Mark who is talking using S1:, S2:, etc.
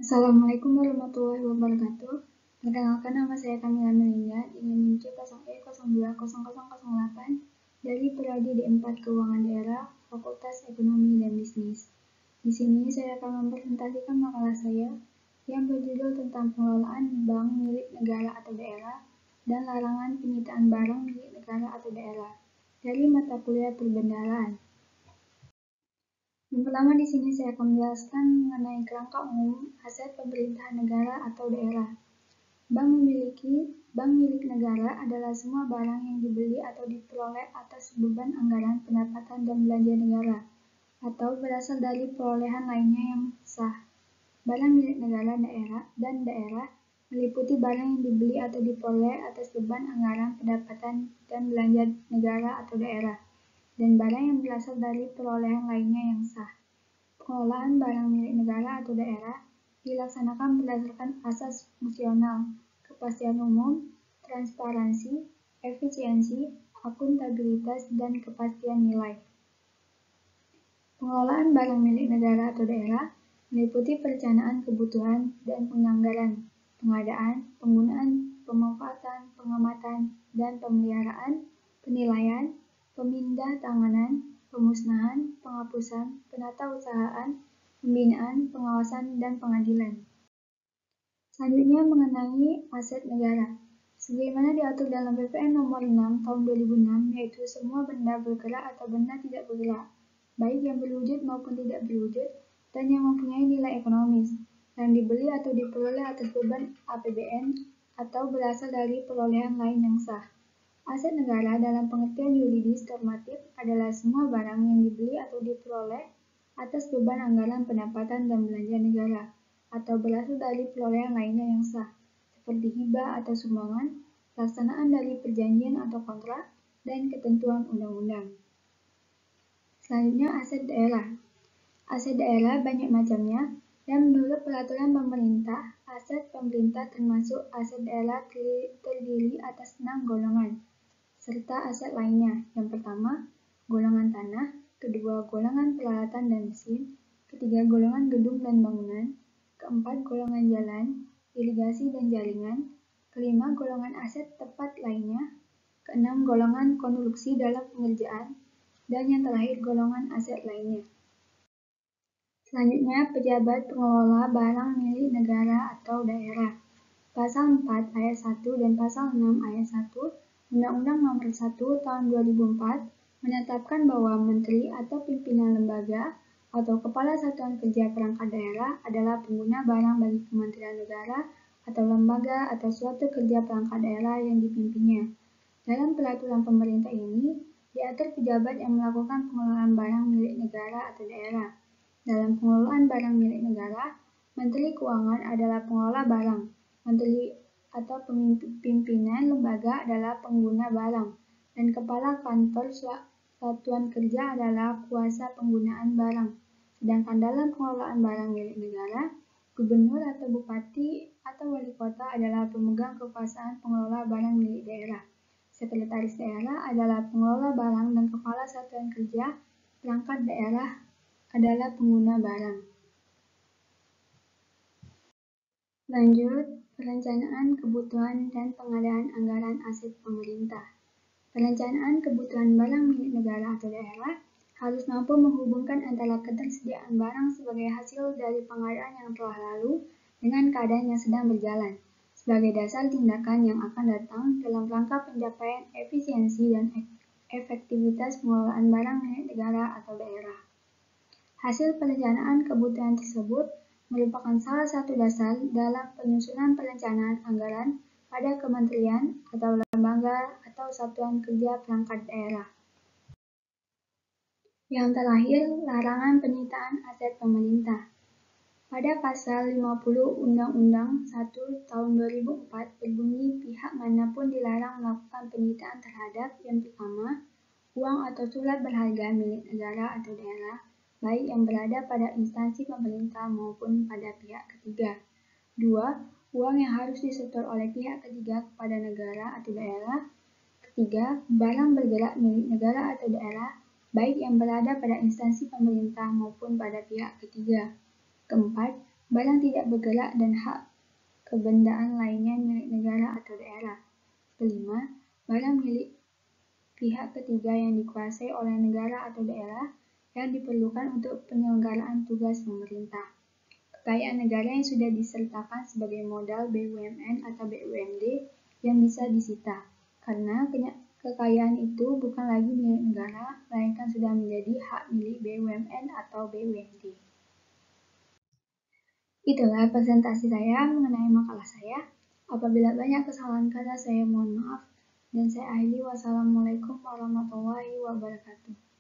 S1: Assalamualaikum warahmatullahi wabarakatuh. Perkenalkan, nama saya Kamila Melinda dengan NIM 0E020008 dari Prodi D4 Keuangan Daerah, Fakultas Ekonomi dan Bisnis. Di sini saya akan mempresentasikan makalah saya yang berjudul tentang pengelolaan bank milik negara atau daerah dan larangan penyitaan barang milik negara atau daerah dari mata kuliah perbendaharaan. Yang pertama di sini saya akan menjelaskan mengenai kerangka umum aset pemerintahan negara atau daerah. Bank milik negara adalah semua barang yang dibeli atau diperoleh atas beban anggaran pendapatan dan belanja negara, atau berasal dari perolehan lainnya yang sah. Barang milik negara dan daerah meliputi barang yang dibeli atau diperoleh atas beban anggaran pendapatan dan belanja negara atau daerah, dan barang yang berasal dari perolehan lainnya yang sah. Pengelolaan barang milik negara atau daerah dilaksanakan berdasarkan asas fungsional, kepastian umum, transparansi, efisiensi, akuntabilitas, dan kepastian nilai. Pengelolaan barang milik negara atau daerah meliputi perencanaan kebutuhan dan penganggaran, pengadaan, penggunaan, pemanfaatan, pengamatan, dan pemeliharaan, penilaian, pemindah-tanganan, pemusnahan, penghapusan, penatausahaan, pembinaan, pengawasan, dan pengadilan. Selanjutnya mengenai aset negara. Sebagaimana diatur dalam PPN nomor 6 tahun 2006, yaitu semua benda bergerak atau benda tidak bergerak, baik yang berwujud maupun tidak berwujud, dan yang mempunyai nilai ekonomis, yang dibeli atau diperoleh atas beban APBN atau berasal dari perolehan lain yang sah. Aset negara dalam pengertian yuridis normatif adalah semua barang yang dibeli atau diperoleh atas beban anggaran pendapatan dan belanja negara, atau berasal dari perolehan lainnya yang sah, seperti hibah atau sumbangan, pelaksanaan dari perjanjian atau kontrak, dan ketentuan undang-undang. Selanjutnya, aset daerah. Aset daerah banyak macamnya, dan menurut peraturan pemerintah, aset pemerintah termasuk aset daerah terdiri atas 6 golongan, serta aset lainnya. Yang pertama, golongan tanah, kedua, golongan peralatan dan mesin, ketiga, golongan gedung dan bangunan, keempat, golongan jalan, irigasi dan jaringan, kelima, golongan aset tempat lainnya, keenam, golongan konstruksi dalam pengerjaan, dan yang terakhir, golongan aset lainnya. Selanjutnya, pejabat pengelola barang milik negara atau daerah. Pasal 4 ayat 1 dan Pasal 6 ayat 1 Undang-Undang Nomor 1 Tahun 2004 menetapkan bahwa Menteri atau pimpinan lembaga atau Kepala Satuan Kerja Perangkat Daerah adalah pengguna barang bagi Kementerian Negara atau lembaga atau suatu kerja perangkat daerah yang dipimpinnya. Dalam peraturan pemerintah ini, diatur pejabat yang melakukan pengelolaan barang milik negara atau daerah. Dalam pengelolaan barang milik negara, Menteri Keuangan adalah pengelola barang, Menteri atau pimpinan lembaga adalah pengguna barang, dan Kepala Kantor Satuan Kerja adalah kuasa penggunaan barang. Sedangkan dalam pengelolaan barang milik negara, Gubernur atau Bupati atau Wali Kota adalah pemegang kekuasaan pengelola barang milik daerah. Sekretaris daerah adalah pengelola barang dan Kepala Satuan Kerja perangkat daerah adalah pengguna barang. Lanjut, perencanaan kebutuhan dan pengadaan anggaran aset pemerintah. Perencanaan kebutuhan barang milik negara atau daerah harus mampu menghubungkan antara ketersediaan barang sebagai hasil dari pengadaan yang telah lalu dengan keadaan yang sedang berjalan, sebagai dasar tindakan yang akan datang dalam rangka pencapaian efisiensi dan efektivitas pengelolaan barang milik negara atau daerah. Hasil perencanaan kebutuhan tersebut merupakan salah satu dasar dalam penyusunan perencanaan anggaran pada kementerian atau lembaga atau satuan kerja perangkat daerah. Yang terakhir, larangan penyitaan aset pemerintah. Pada pasal 50 Undang-Undang 1 tahun 2004 berbunyi pihak manapun dilarang melakukan penyitaan terhadap yang pertama, uang atau surat berharga milik negara atau daerah, baik yang berada pada instansi pemerintah maupun pada pihak ketiga. 2. Uang yang harus disetor oleh pihak ketiga kepada negara atau daerah. Ketiga, barang bergerak milik negara atau daerah, baik yang berada pada instansi pemerintah maupun pada pihak ketiga. Keempat, Barang tidak bergerak dan hak kebendaan lainnya milik negara atau daerah. Kelima, barang milik pihak ketiga yang dikuasai oleh negara atau daerah yang diperlukan untuk penyelenggaraan tugas pemerintah. Kekayaan negara yang sudah disertakan sebagai modal BUMN atau BUMD yang bisa disita, karena kekayaan itu bukan lagi milik negara, melainkan sudah menjadi hak milik BUMN atau BUMD. Itulah presentasi saya mengenai makalah saya. Apabila banyak kesalahan kata, saya mohon maaf. Dan saya akhiri, wassalamualaikum warahmatullahi wabarakatuh.